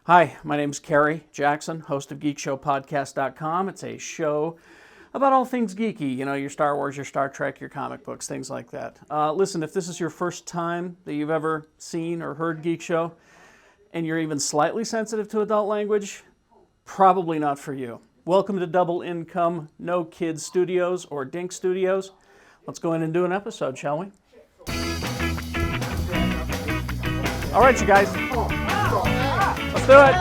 Hi, my name's Kerry Jackson, host of GeekShowPodcast.com. It's a show about all things geeky, you know, your Star Wars, your Star Trek, your comic books, things like that. Listen, if this is your first time that you've ever seen or heard Geek Show, and you're even slightly sensitive to adult language, probably not for you. Welcome to Double Income No Kids Studios or Dink Studios. Let's go in and do an episode, shall we? All right, you guys. Let's do it.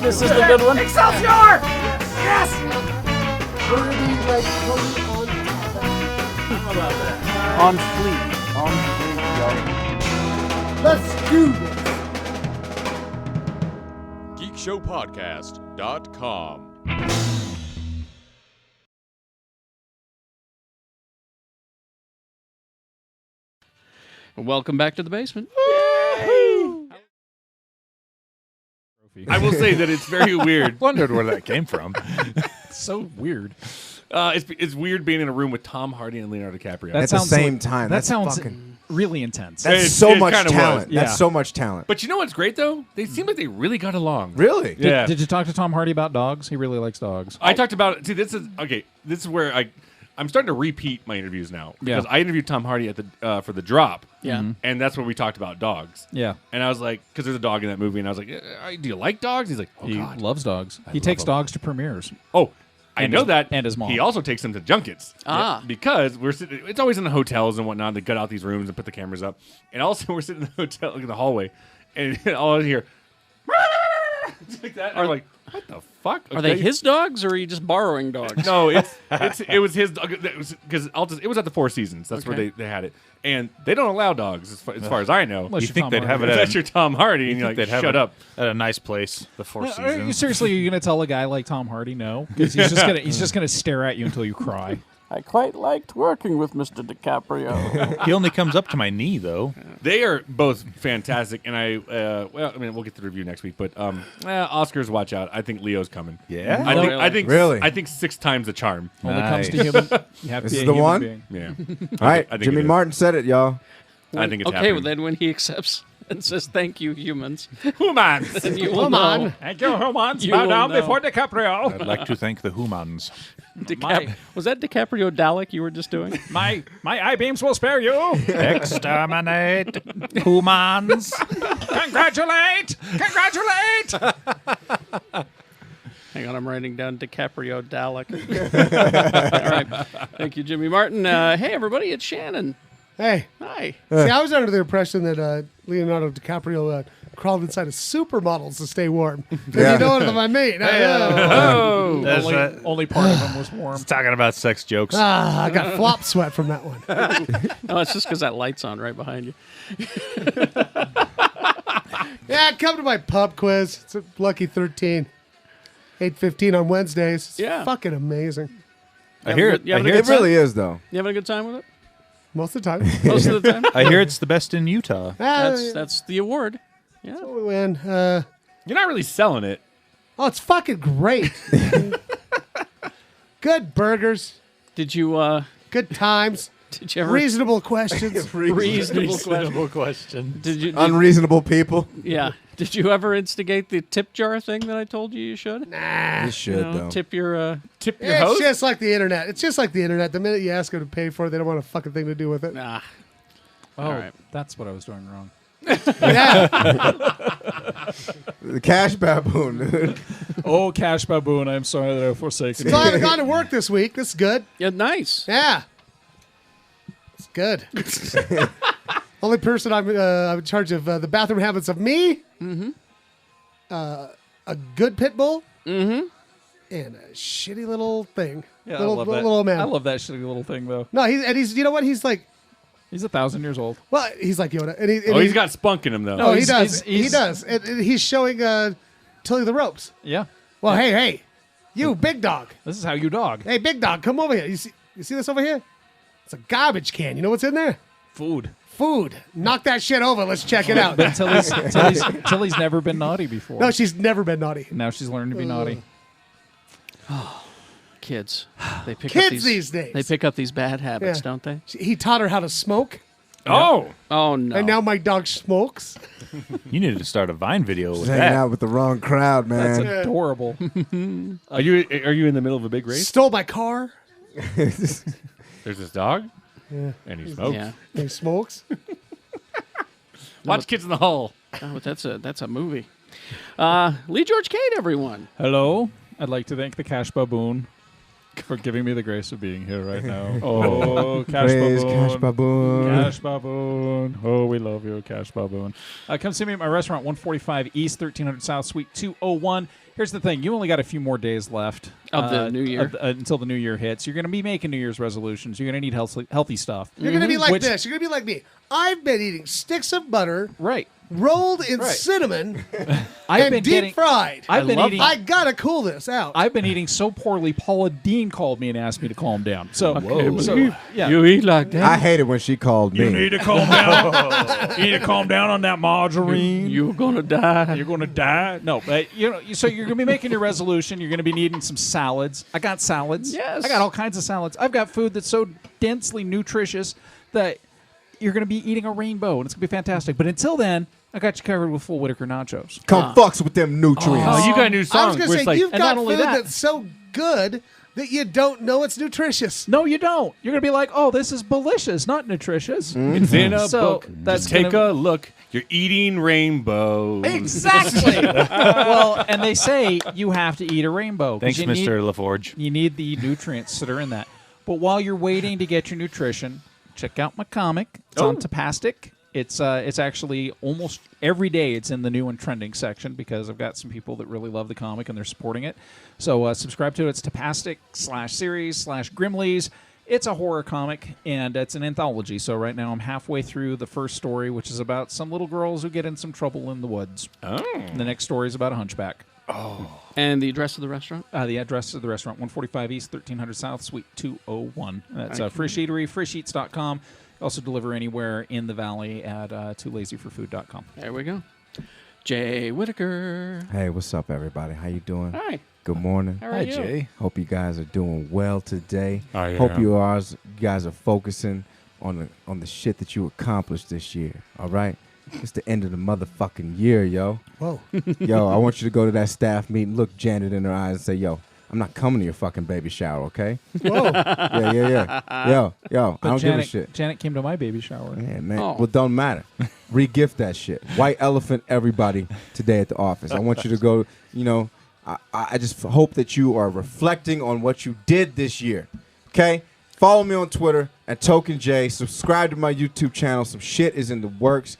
This is the good one. Excelsior! Yes! On fleek. On fleek, yo. Let's do this. Geekshowpodcast.com. Welcome back to the basement. I will say that it's very weird. Wondered where that came from. So weird. It's weird being in a room with Tom Hardy and Leonardo DiCaprio. At the same time. That That's sounds fucking, really intense. that's It- so it much kinda talent. was. That's Yeah. so much talent. But you know what's great though? They seem like they really got along. Really? Yeah. Did you talk to Tom Hardy about dogs? He really likes dogs. I talked about. See, this is okay. This is where I'm starting to repeat my interviews now because Yeah. I interviewed Tom Hardy at the for the drop. Yeah. And that's where we talked about dogs. Yeah. And I was like, because there's a dog in that movie, and I was like, do you like dogs? He's like, oh He God. loves dogs. He love takes them. dogs to premieres. Oh, I And know his- that. and his mom. He also takes them to junkets. Ah. Because we're sitting, it's always in the hotels and whatnot. They gut out these rooms and put the cameras up. And also we're sitting in the hotel, like in the hallway, and all I hear, it's like that. And I'm like, what the fuck? Are they his dogs, or are you just borrowing dogs? No, it was his dog. Because it was at the Four Seasons. That's where Okay. they had it. And they don't allow dogs, as far as I know. Unless You you're think Tom they'd have Hardy. it at That's your Tom Hardy, and you're like, they'd have shut it up. at a nice place, the Four Are you Seasons. seriously going to tell a guy like Tom Hardy no? Because he's just gonna stare at you until you cry. I quite liked working with Mr. DiCaprio. He only comes up to my knee, though. They are both fantastic, and we'll get to the review next week. But Oscars, watch out! I think Leo's coming. Yeah? Really? I think 6 times the charm. Only comes to Nice. human. You have to This be is a the human one? being. Yeah, All right. I think Jimmy it is. Martin said it, y'all. I think it's okay, happening. well then when he accepts and says thank you, humans, Humans. then you will know. Thank you, humans. You Bow will down know. before DiCaprio. I'd like to thank the humans. Was that DiCaprio Dalek you were just doing? My eye beams will spare you. Exterminate humans. Congratulate! Congratulate! Hang on, I'm writing down DiCaprio Dalek. All right. Thank you, Jimmy Martin. Hey, everybody, it's Shannon. Hey, Hi. see, I was under the impression that Leonardo DiCaprio crawled inside of supermodels to stay warm. Yeah. You know what I mean? Oh, That's only, right. only part of him was warm. Talking about sex jokes. I got flop sweat from that one. No, it's just because that light's on right behind you. Yeah, come to my pub quiz. It's a lucky 13. 8:15 on Wednesdays. It's Yeah. fucking amazing. I hear it. You having I a hear good It really is, though. You having a good time with it? Most of the time. Most of the time? I hear it's the best in Utah. That's the award. Yeah. we win. you're not really selling it. Oh, it's fucking great. Good burgers. Did you Good times. did you ever Reasonable questions. reasonable question. did Unreasonable people. yeah. Did you ever instigate the tip jar thing that I told you should? Nah. You should, though. Tip your Tip your It's host. just like the internet. It's just like the internet. The minute you ask them to pay for it, they don't want a fucking thing to do with it. nah. Oh, All right. that's what I was doing wrong. Yeah. The cash baboon, dude. Oh, Cash Baboon, I'm sorry that I forsaken So I you. haven't gone to work this week. This is good. Yeah, nice. Yeah. It's good. Only person I'm in charge of the bathroom habits of me. Mm-hmm. A good pit bull. Mm-hmm. And a shitty little thing. Yeah, little, I love that. little old man. I love that shitty little thing, though. No, he's you know what? He's like, He's 1,000 years old. well, he's like Yoda. And He's got spunk in him though. No, he he's- does. He he's- does. And he's showing Tilly the ropes. Yeah. Well, hey, you big dog. This is how you dog. Hey, big dog, come over here. You see this over here? It's a garbage can. You know what's in there? Food. Food. Knock that shit over. Let's check it out. But Tilly's never been naughty before. No, she's never been naughty. Now she's learned to be naughty. kids. They pick Kids up these these days. They pick up these bad habits, Yeah. don't they? He taught her how to smoke, Oh, Oh no. and now my dog smokes. You needed to start a Vine video with Just hanging that. out with the wrong crowd, That's man. adorable. are you in the middle of a big race? Stole my car. There's this dog, and he smokes. Yeah. He smokes. Watch Kids in the Hall. Oh, but that's a movie. Lee George Cade, everyone. Hello. I'd like to thank the Cash Baboon for giving me the grace of being here right now. Oh, Cash Praise Baboon. Cash Baboon. Cash Baboon. Oh, we love you, Cash Baboon. Come see me at my restaurant, 145 East, 1300 South, Suite 201. Here's the thing. You only got a few more days left. Of the new year. Until the new year hits. You're going to be making New Year's resolutions. You're going to need healthy stuff. You're gonna be like Which- this. You're gonna be like me. I've been eating sticks of butter Right. rolled in cinnamon I've and been deep getting. fried. I've been eating. I gotta cool this out. I've been eating so poorly. Paula Dean called me and asked me to calm down. So, yeah. You eat like that? I hate it when she called me. to calm down. You need to calm down on that margarine. You're gonna die. You're going to die. No, but so you're going to be making your resolution. You're going to be needing some salads. I got salads. Yes. I got all kinds of salads. I've got food that's so densely nutritious that you're going to be eating a rainbow, and it's going to be fantastic. But until then, I got you covered with full Whitaker nachos. Come fucks with them nutrients. Oh, you got a new I was song gonna where say it's like, you've and got not only food that- that's so good that you don't know it's nutritious. No, you don't. You're going to be like, oh, this is delicious, not nutritious. it's in a So book. that's Just take gonna- a look. You're eating rainbow. Exactly. Well, and they say you have to eat a rainbow. 'cause Thanks, you need- Mr. LaForge. You need the nutrients that are in that. But while you're waiting to get your nutrition, check out my comic. It's on Tapastic. It's actually almost every day it's in the new and trending section because I've got some people that really love the comic and they're supporting it. So subscribe to it. It's Tapastic/series/Grimleys. It's a horror comic, and it's an anthology. So right now I'm halfway through the first story, which is about some little girls who get in some trouble in the woods. Oh. And the next story is about a hunchback. And the address of the restaurant? The address of the restaurant, 145 East, 1300 South, Suite 201. That's Frisch Eatery, frisheats.com. Also deliver anywhere in the valley at toolazyforfood.com. There we go. Jay Whitaker. Hey, what's up, everybody? How you doing? Hi. Good morning. How are you? Jay. Hope you guys are doing well today. I Hope am. you guys are focusing on the shit that you accomplished this year. All right, it's the end of the motherfucking year, yo. Whoa. Yo, I want you to go to that staff meeting, look Janet in her eyes, and say, "Yo, I'm not coming to your fucking baby shower, okay?" Whoa. Yeah. Yo, I don't give a shit. Janet came to my baby shower. Yeah, man. Oh. Well, don't matter. Re-gift that shit. White elephant, everybody today at the office. I want you to go. I just hope that you are reflecting on what you did this year. Okay. Follow me on Twitter at TokenJ. Subscribe to my YouTube channel. Some shit is in the works.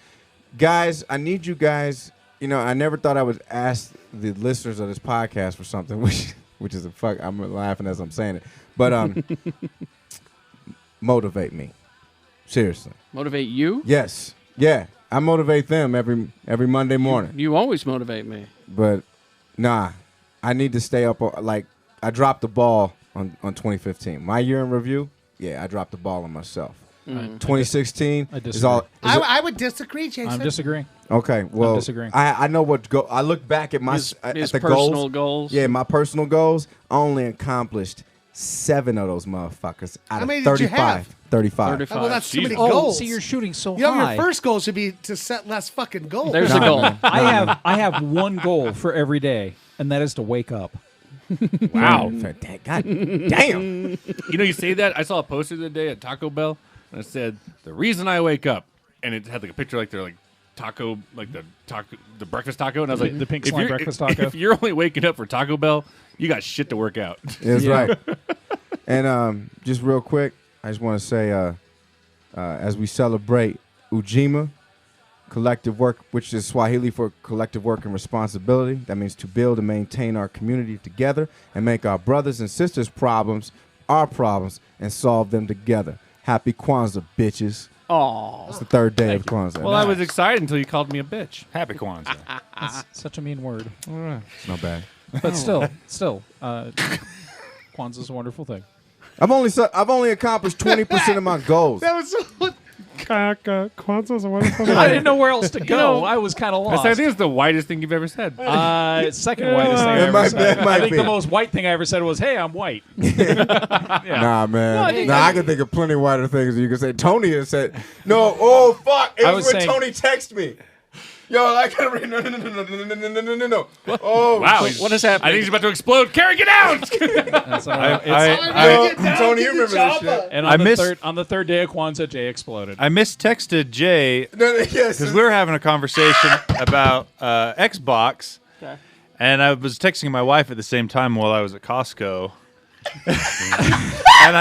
Guys, I need you guys. I never thought I would ask the listeners of this podcast for something, which is a fuck. I'm laughing as I'm saying it. But motivate me. Seriously. Motivate you? Yes. Yeah. I motivate them every Monday morning. You always motivate me. But nah, I need to stay up. Like, I dropped the ball on 2015. My year in review, yeah, I dropped the ball on myself. 2016 I is disagree. all. I would disagree, Jason. I'm disagreeing. Okay, well, disagreeing. I know what go. I look back at my His at the personal goals. Yeah, my personal goals. I only accomplished 7 of those motherfuckers out How of many did you 35. have? 35. 35. Well, that's too many Oh, goals. see, you're shooting so Your high. first goal should be to set less fucking goals. There's a goal. I have one goal for every day, and that is to wake up. Wow. God damn. You say that? I saw a poster the other day at Taco Bell, and it said, "The reason I wake up," and it had like a picture like they're like taco, like the breakfast taco, and I was like, The pink if slime you're- breakfast taco. If you're only waking up for Taco Bell, you got shit to work out. That's Yeah. right. And just real quick, I just want to say, as we celebrate Ujima, collective work, which is Swahili for collective work and responsibility. That means to build and maintain our community together and make our brothers and sisters' problems our problems and solve them together. Happy Kwanzaa, bitches. Aw. It's the third day of Kwanzaa. Well, I was excited until you called me a bitch. Happy Kwanzaa. That's such a mean word. It's not bad. But still, Kwanzaa's a wonderful thing. I've only accomplished 20% of my goals. That was so. Kwanzaa's a wonderful I didn't know where else to go. know, I was kind of I lost. think it's the whitest thing you've ever said. Second whitest thing I ever might- said. that might I think be. the most white thing I ever said was, "Hey, I'm white." Nah, man. I think- I can think of plenty whiter things you can say. Tony has said, no, oh, fuck. It I was was when saying- Tony texted me. Yo, I can't read. No. Oh, Wow. What is I happening? think he's about to explode. Kerry, get out! That's all right. yo, Tony, you remember this shit? And I on the missed- third day of Kwanzaa, Jay exploded. I mistexted Jay Yes. because we were having a conversation about Xbox, and I was texting my wife at the same time while I was at Costco. And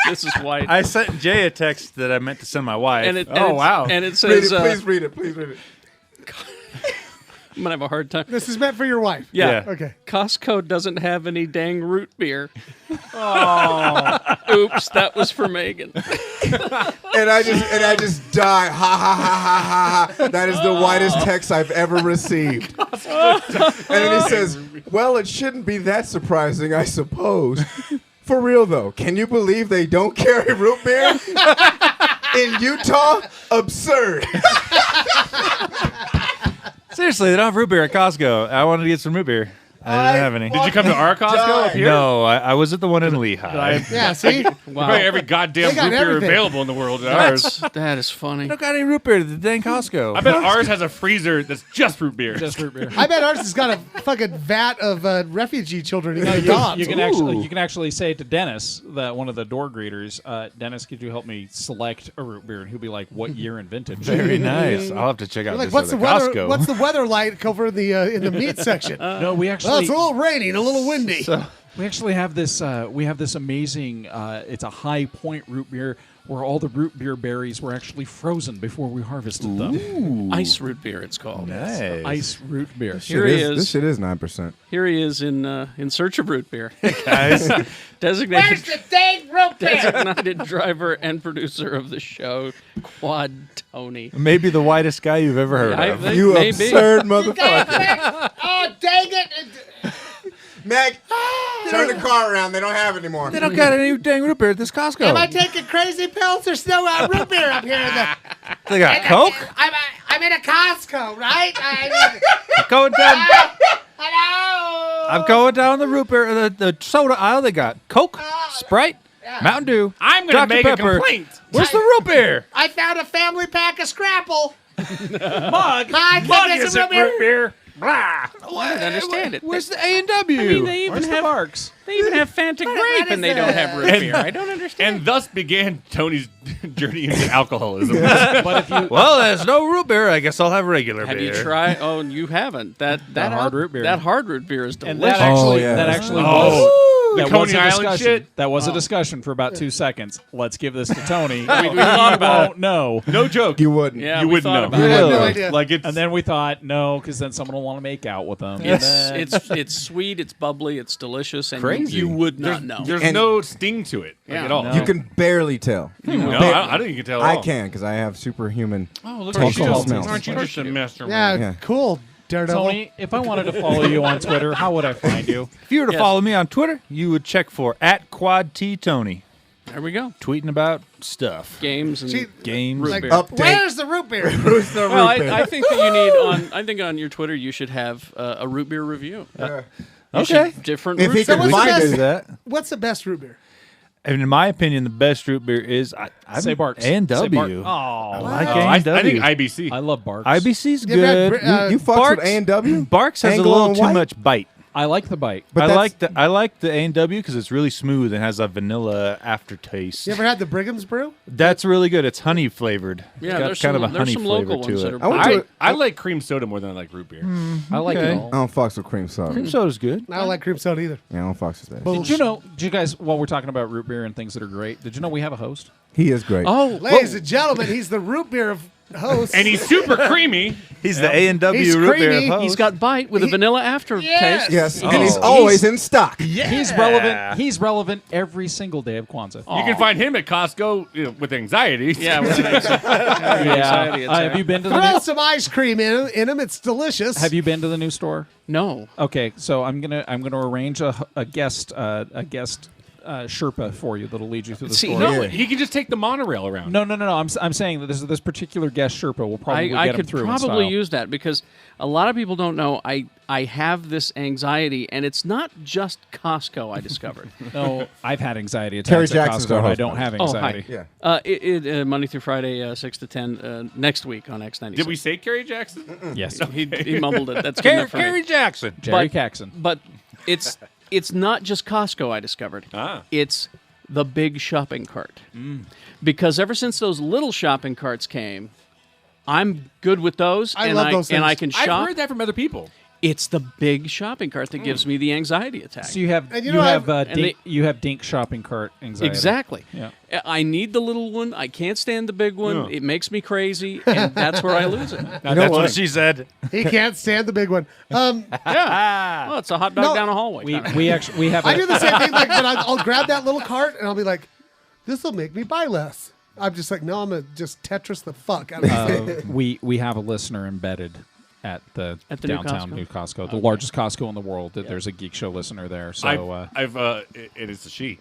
This is white. I sent Jay a text that I meant to send my wife. and it, Oh, wow. And it Read says, it, please read it. Please read it. I'm going to have a hard time. This is meant for your wife. Yeah. Okay. Costco doesn't have any dang root beer. Oh. Oops, that was for Megan. And I just die. Ha ha ha ha ha. That is the whitest text I've ever received. And then he says, well, it shouldn't be that surprising, I suppose. For real though, can you believe they don't carry root beer in Utah? Absurd. Seriously, they don't have root beer at Costco. I wanted to get some root beer. I didn't have any. Did you come to our Costco up here? No, I was at the one in Lehigh. Yeah, see? Probably every goddamn They got root beer everything. available in the world at ours. That is funny. I don't got any root beer at the dang Costco. I bet ours has a freezer that's just root beer. Just root beer. I bet ours has got a fucking vat of refugee children eating dogs. You can actually say to Dennis, that one of the door greeters, Dennis, could you help me select a root beer? And he'll be like, "What year and vintage?" Very nice. I'll have to check out Like, this what's the other weather? Costco. What's the weather like over in the meat section? No, we Well, actually it's a little rainy and a little windy. we actually have this. We have this amazing. It's a High Point root beer where all the root beer berries were actually frozen before we harvested them. Ice root beer, it's called. Nice. Ice root beer. Here he is. This shit is 9%. Here he is in search of root beer. Guys, Designated, the dang root beer? designated driver and producer of the show, Quad Tony. maybe the whitest guy you've ever heard I of. think You maybe. absurd motherfucker. Oh, dang it. Meg, turn the car around. They don't have it anymore. They don't got any dang root beer at this Costco. Am I taking crazy pills? There's no root beer up here. They got Coke. I'm in a Costco, right? Going down. Hello. I'm going down the root beer, the soda aisle. They got Coke, Sprite, Mountain Dew. I'm going to Dr. make Pepper. a complaint. Where's the root beer? I found a family pack of Scrapple. Mug. Hi, can Mug I get is some a root root beer. Blah. I don't understand it. Where's the A&W? I mean, they even Where's the have Barks? they even have Fanta grape is and they don't have root And- beer. I don't understand. And thus began Tony's journey into alcoholism. But if you Well, there's no root beer. I guess I'll have regular have beer. you tried? Oh, you haven't. That hard root beer. That hard root beer is and delicious. that actually Oh. was. The That Coney was a Island discussion. shit? That was a discussion for about 2 seconds. Let's give this to Tony. we thought about won't know. No joke. You wouldn't. Yeah, you we wouldn't thought know. about I it. had no Really? idea. Like it's And then we thought, no, because then someone will want to make out with them. It's sweet, it's bubbly, it's delicious, and Crazy. you would not know. there's And- no sting to it like, Yeah. at all. No. You can barely tell. No, I don't think you can tell at I all. can because I have superhuman. Oh, look Taste at you! and smell. Aren't you just a master? Yeah, Yeah. cool, Daredevil. Tony, if I wanted to follow you on Twitter, how would I find you? If you were to Yes. follow me on Twitter, you would check for @QuadTTony, There we go. tweeting about stuff, Games and See, games. like, beer. Update. Where's the root beer? Who's the well, root beer? I think that you need on. I think on your Twitter you should have a root beer review. Yeah. You Okay. should- different. If root he beer. can what's the find best- it. that. What's the best root beer? And in my opinion, the best root beer is Say Barks. A&W. Say Barks. I Oh, like I A&W. think IBC. I love Barks. IBC's You ever had good. Br- You fucks Barks- with A&W? Barks has a Anglo little and too white? much bite. I like the bite. But I that's- like the A&W because it's really smooth and has a vanilla aftertaste. You ever had the Brigham's Brew? That's really good. It's honey flavored. Yeah, it's got there's kind some, of a there's honey some flavor local ones to that it. are. I went to I like cream soda more than I like root beer. I like Okay. it all. I don't fucks with cream soda. Cream soda's good. I don't like cream soda either. Yeah, I don't fucks with that. Did you know, did you guys, while we're talking about root beer and things that are great, did you know we have a host? He is great. Oh, Ladies and gentlemen, he's the root beer of hosts. And he's super creamy. He's the A&W He's root beer. creamy. of host. he's got bite with a vanilla aftertaste. Yes, Oh. and he's always in stock. He's relevant. He's relevant every single day of Kwanzaa. You can find him at Costco with anxiety. Yeah, with anxiety attack. Have you been to the Throw new, some ice cream in him. It's delicious. Have you been to the new store? No. Okay, so I'm gonna arrange a guest Sherpa for you that'll lead you through the See, store. No, Yeah. he can just take the monorail around. No. I'm saying that this particular guest Sherpa will probably I get him could through. in probably style. use that because a lot of people don't know I have this anxiety, and it's not just Costco. I discovered. No, I've had anxiety Terry attacks at Jackson's Costco. our And I host, don't by have the way. Oh, hi. anxiety. Yeah. Monday through Friday, 6 to 10. Next week on X96. Did we say Kerry Jackson? Yes, He mumbled it. That's good enough for me. Kerry Jackson. Jerry But- Caxon. But it's not just Costco. I discovered. Ah. It's the big shopping cart. Because ever since those little shopping carts came, I'm good with those. I and love those and things. I can I've shop. heard that from other people. It's the big shopping cart that gives me the anxiety attack. So you have And you, you know, have and dink, they- you have dink shopping cart anxiety. Exactly. Yeah. I need the little one. I can't stand the big one. Yeah. It makes me crazy, and that's where I lose it. That's what she said. He can't stand the big one. Yeah. Well, it's a hot dog No. down a hallway. We have I a, do the same thing. Like, but I'll grab that little cart and I'll be like, "This will make me buy less." I'm just like, "No, I'm gonna just Tetris the fuck out of this thing." we have a listener embedded at the At the new downtown Costco? new Costco, the largest Costco in the world. There's a Geek Show listener there. So It is a she.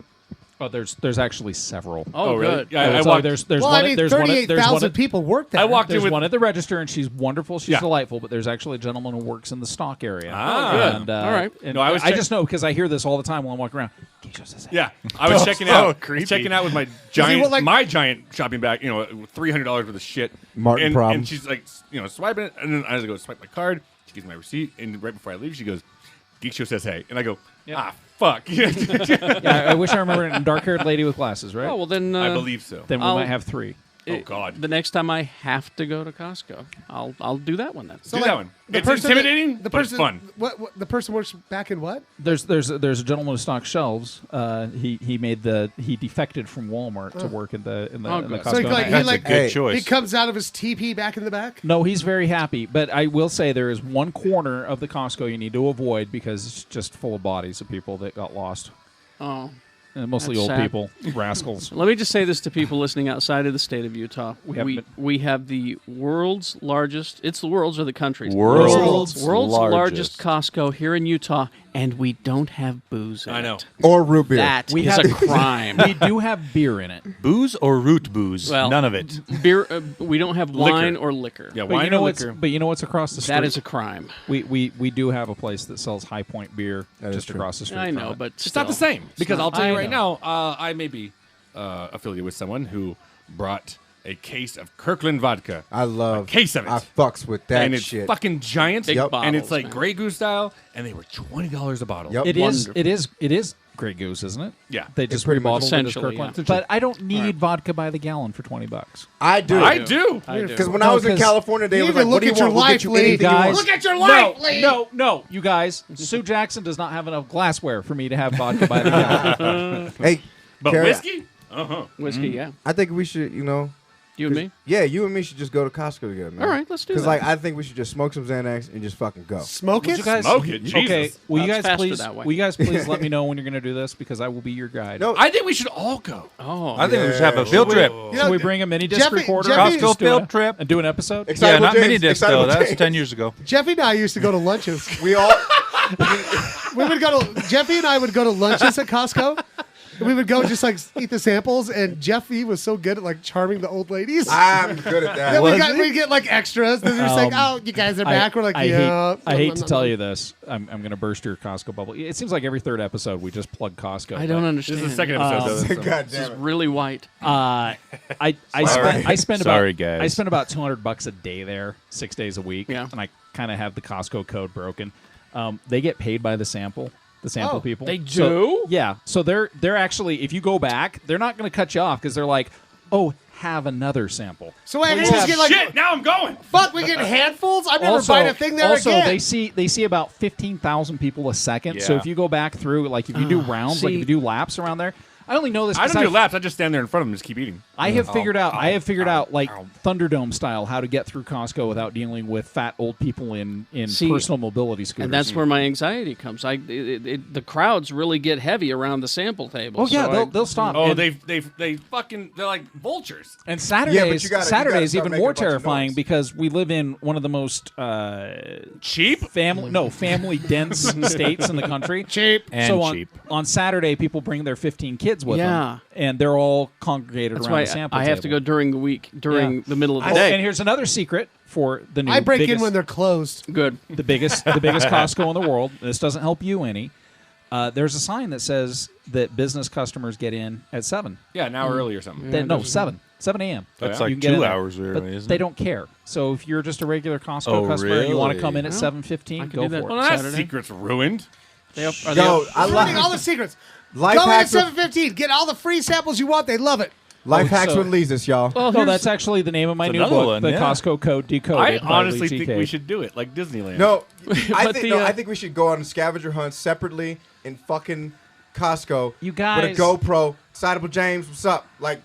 there's actually several. Oh, really? good. Yeah, I There's walked. there's Well, one I mean, there's one 38,000 people work there. I walked in there's with. one at the register, and she's wonderful. She's Yeah. delightful. But there's actually a gentleman who works in the stock area. Ah. good. And, All right. And No, I was I check- just know because I hear this all the time while I'm walking around. GiJoe says that. Yeah, I was checking out. creepy. Checking out with my giant, what, like- my giant shopping bag. You know, $300 worth of shit. Martin and, problem. And she's like, swiping it, and then I just go swipe my card. She gives me my receipt, and right before I leave, she goes, "Geekshow says hey," and I go, fuck. Yeah, I wish I remember it. Dark-haired lady with glasses, right? Oh, well, then I believe so. then we I'll- might have three. Oh God. the next time I have to go to Costco, I'll do that one then. Do that one. the It's person intimidating, the but it's person, fun. What the person works back in what? There's a gentleman who stocks shelves. He defected from Walmart to work in the good. Costco. So he, like, back. That's a like- good Hey, choice. He comes out of his teepee back in the back. No, he's very happy. But I will say there is one corner of the Costco you need to avoid because it's just full of bodies of people that got lost. Oh. And mostly That's old sad. people, rascals. Let me just say this to people listening outside of the state of Utah. haven't We have the world's largest, it's the world's or the country's? World's largest Costco here in Utah, and we don't have booze in I know. it. Or root beer. That We is have- a crime. We do have beer in it. Booze or root booze? Well, None of it. Beer. We don't have wine Liquor. or liquor. Yeah, But wine you know or what's liquor. across the street? That is a crime. We do have a place that sells High Point beer That is just true. across the street. I from know, it. but It's not the still. same because not- I'll tell you I right know. now, I may be affiliated with someone who brought a case of Kirkland vodka. I love. A case of it. I fucks with that and it's shit. fucking giant, Big Yep. and it's bottles, like man. Grey Goose style, and they were $20 a bottle. Yep. It is. Wonderful. It is Grey Goose, isn't it? Yeah. They just pretty much- rebottled it as Essentially, Kirkland. yeah. But I don't need vodka by the gallon for $20. I do. I do. I do. Because when No, I was in 'cause California, they you were need like, to "What look do you at your want? We'll life, get you Leigh. anything you Guys. want." Look at your life, Leigh. No, you guys. Sue Jackson does not have enough glassware for me to have vodka by the gallon. Hey, But Kerry, whiskey? Whiskey, yeah. I think we should, You and me? yeah, you and me should just go to Costco together, man. All right, let's do Because that. like I think we should just smoke some Xanax and just fucking go. Smoke it. you guys, Smoke it, Okay, Jesus. will you That's guys faster please? that way. Will you guys please let me know when you're going to do this because I will be your guide. No, I think we should all go. Oh, I think we should have a field trip. You So know, we bring a mini disc Jeffy- recorder, Jeffy- and just Costco do field a- trip. and do an episode. Yeah, Excitable not mini James, disc Excitable though. That's James. 10 years ago. Jeffy and I used to go to lunches. we all. We would go to Jeffy and I would go to lunches at Costco. We would go just like eat the samples, and Jeffy was so good at like charming the old ladies. I'm good at that. Then we get like extras. Then they're just like, "Oh, you guys are back." We're like, "Yeah." I hate to tell you this. I'm going to burst your Costco bubble. It seems like every third episode we just plug Costco. I don't but, understand. This is the second episode. though. God This damn is it. really white. I spend Sorry, about guys. I spend about $200 a day there, 6 days a week. Yeah. And I kind of have the Costco code broken. They get paid by the sample Oh, people. they So- do? yeah. So they're actually, if you go back, they're not going to cut you off because they're like, oh, have another sample. So I just get like, Shit, now I'm going. "Fuck, we get handfuls." I'm never buying a thing there also again. they see about 15,000 people a second. So Yeah. if you go back through, like if you do rounds, like if see- you do laps around there, I only know this I because don't do laps. I just stand there in front of them and just keep eating. I have figured out like Thunderdome style how to get through Costco without dealing with fat old people in personal mobility scooters. And that's where my anxiety comes. The crowds really get heavy around the sample table. Oh yeah, so they'll stop. Oh, And- they're like vultures. And Yeah, but Saturdays, you gotta Saturdays start even making more a bunch of terrifying noise. because we live in one of the most Cheap? family dense states in the country. Cheap. And so cheap. on Saturday, people bring their 15 kids with Yeah. them, and they're all congregated that's around why the sample I have to table. go during the week, during Yeah. the middle of the Oh, day. and here's another secret for the new I break biggest, in when they're closed. Good. the biggest Costco in the world. This doesn't help you any. There's a sign that says that business customers get in at 7. Yeah, an hour early or something. No, 7 a.m. That's yeah. like You can get in 2 there. hours early, But isn't they it? don't care. So if you're just a regular Costco Oh, customer and you want to really? come in at Well, 7:15, I could go do that. for Well, it. that Saturday. secret's ruined. Yo, I Ruining all like the secrets. life Go in at hacks. With, 7:15. Get all the free samples you want. They love it. life Oh, hacks so- with Leezus, y'all. Well, No, here's- that's actually the name of my It's new another book, one, The yeah. Costco Code Decoded. I by honestly Lee think TK. we should do it like Disneyland. No, But I think we should go on scavenger hunts separately in fucking Costco. You with guys- a GoPro. Excitable James, what's up? Like,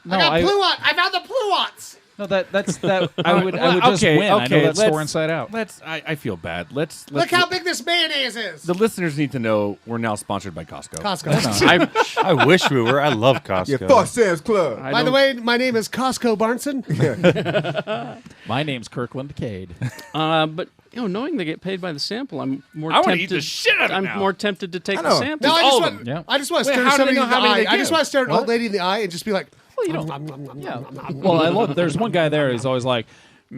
No, I got I, Pluot. I found the Pluots. no, that's that. I would just win. I know that store inside out. I feel bad. Let's Look how big this mayonnaise is. the listeners need to know we're now sponsored by Costco. Costco. I wish we were. I love Costco. yeah, fuck Sam's Club. I By the don't- way, my name is Costco Barnson. My name's Kirkland Cade. but knowing they get paid by the sample, I'm more I wanna tempted. eat the shit out of it I'm now. more tempted to take I the know. sample. No, I all just of want. them. Yeah. I just want to Wait, stare how do they somebody know in the how many eye. they I just give? want to stare an old What? lady in the eye and just be like, Well, you don't. nom, nom, nom, Yeah. nom, nom, Well, I nom, love. nom, There's nom, one guy nom, there nom. who's always like,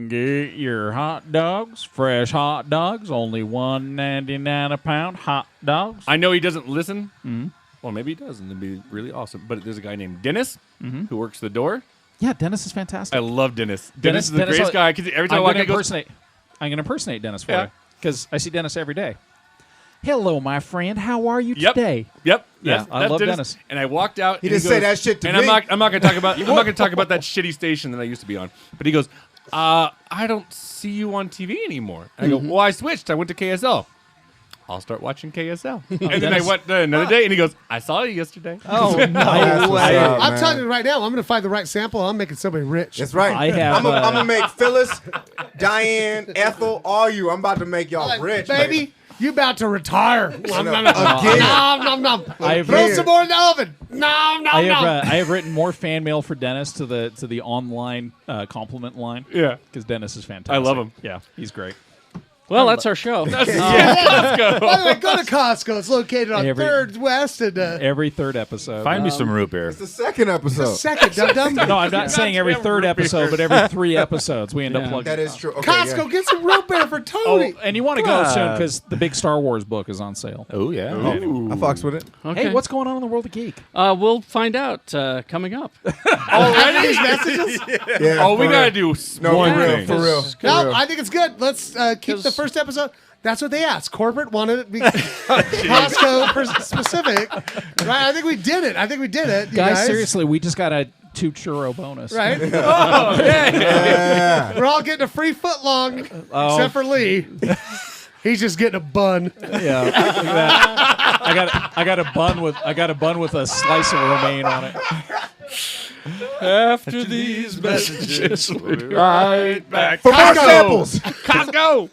"Get your hot dogs, fresh hot dogs, only $1.99 a pound. Hot dogs." I know he doesn't listen. Well, maybe he does, and it'd be really awesome. But there's a guy named Dennis who works the door. Yeah, Dennis is fantastic. I love Dennis. Dennis is the Dennis- greatest guy. 'Cause every time I I'm walk gonna in, he goes, impersonate. I'm gonna impersonate Dennis for Yeah. you because I see Dennis every day. Hello, my friend. How are you Yep. today? Yep. Yeah, That's, I that's love Dennis. And I walked out. He and didn't goes, say that shit to and me. I'm not gonna talk about. I'm not gonna talk about that shitty station that I used to be on. But he goes, I don't see you on TV anymore. And I go, well, I switched. I went to KSL. I'll start watching KSL. And then I Dennis- went another day, and he goes, I saw you yesterday. Oh That's no what's way! up, I'm man. telling you right now, I'm going to find the right sample. I'm making somebody rich. That's right. I have, I'm gonna make Phyllis, Diane, Ethel, all you. I'm about to make y'all Like, rich, baby. You about to retire? I know. Nom, nom, nom. Again. Nom, nom, nom. I've Throw Again. some more in the oven. Nom, nom, I nom. have written more fan mail for Dennis to the online compliment line. Yeah. Because Dennis is fantastic. I love him. Yeah, he's great. Well, that's our show. By the way, go to Costco. It's located on Every- 3rd West and Every third episode. Find me some root beer. It's the second episode. second. Dum dum. No, I'm not saying every third episode, but every 3 episodes we end up Yeah. plugging. That is true. Okay, Costco, yeah. get some root beer for Oh, Tony. and you want to go soon because the big Star Wars book is on sale. Oh yeah. I fucks with it. Okay. Hey, what's going on in the world of geek? We'll find out coming up. Already? Yeah. Oh, we for gotta real. do No, one for real. thing. For real. No, I think it's good. Let's keep the 'Cause- first episode. That's what they asked. Corporate wanted it to be Costco specific. Right? I think we did it. You Guys, seriously, we just got a 2 churro bonus. Right? Yeah. We're all getting a free foot long, except for Leigh. He's just getting a bun. Yeah. Look at that. I got a bun with a slice of romaine on it. After these messages, we'll be right back. For more samples. Costco.